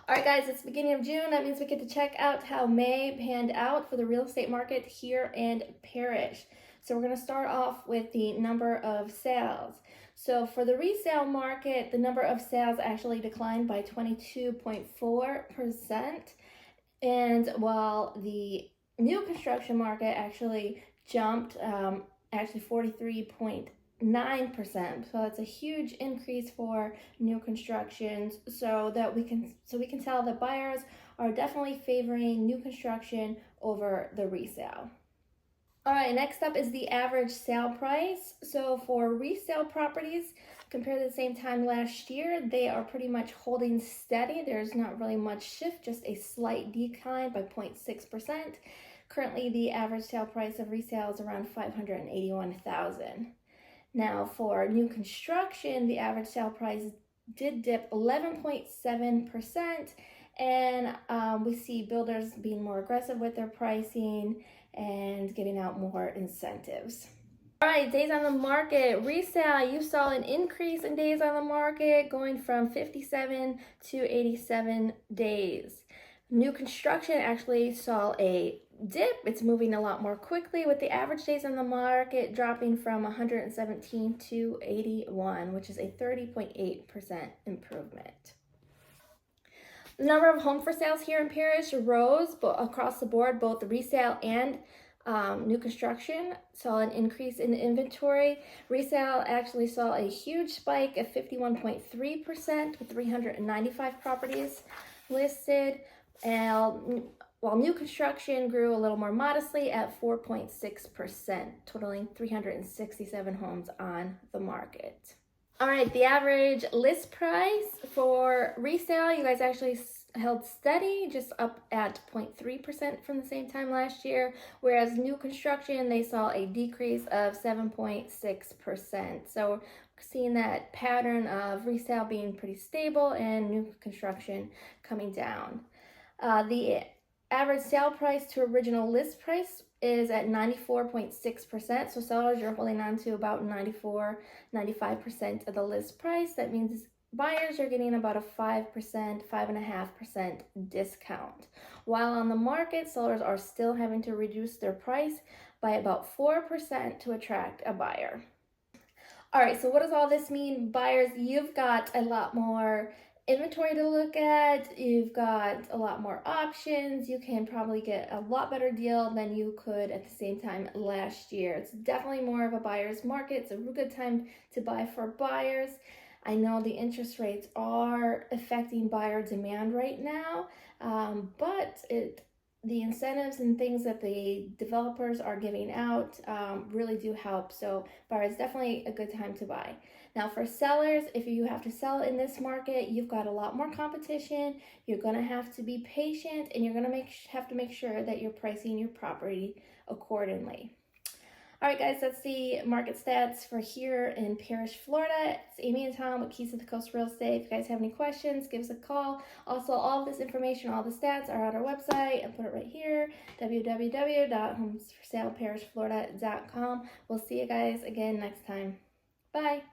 All right, guys, it's the beginning of June. That means we get to check out how May panned out for the real estate market here in Parrish. So we're going to start off with the number of sales. So for the resale market, the number of sales actually declined by 22.4%. And while the new construction market actually jumped, actually 43.9%. So that's a huge increase for new constructions. So we can tell that buyers are definitely favoring new construction over the resale. All right, next up is the average sale price. So for resale properties, compared to the same time last year, they are pretty much holding steady. There's not really much shift, just a slight decline by 0.6%. Currently, the average sale price of resale is around $581,000. Now, for new construction, the average sale price did dip 11.7%, and we see builders being more aggressive with their pricing and giving out more incentives. All right, days on the market. Resale, you saw an increase in days on the market going from 57 to 87 days. New construction actually saw a dip. It's moving a lot more quickly, with the average days on the market dropping from 117 to 81, which is a 30.8% improvement. The number of home for sales here in Parrish rose across the board. Both the resale and new construction saw an increase in inventory. Resale actually saw a huge spike of 51.3% with 395 properties listed, while new construction grew a little more modestly at 4.6%, totaling 367 homes on the market. All right, the average list price for resale, you guys actually held steady, just up at 0.3% from the same time last year, whereas new construction, they saw a decrease of 7.6%. So we're seeing that pattern of resale being pretty stable and new construction coming down. The average sale price to original list price is at 94.6%. So sellers are holding on to about 95% of the list price. That means buyers are getting about a 5.5% discount. While on the market, sellers are still having to reduce their price by about 4% to attract a buyer. All right, so what does all this mean? Buyers, you've got a lot more inventory to look at. You've got a lot more options. You can probably get a lot better deal than you could at the same time last year. It's definitely more of a buyer's market. It's a good time to buy for buyers. I know the interest rates are affecting buyer demand right now, but the incentives and things that the developers are giving out really do help. So buyers, definitely a good time to buy. Now for sellers, if you have to sell in this market, you've got a lot more competition. You're going to have to be patient, and you're going to have to make sure that you're pricing your property accordingly. All right, guys, that's the market stats for here in Parrish, Florida. It's Amy and Tom with Keys to the Coast Real Estate. If you guys have any questions, give us a call. Also, all of this information, all the stats are on our website. I'll put it right here, www.homesforsaleparish.florida.com. We'll see you guys again next time. Bye.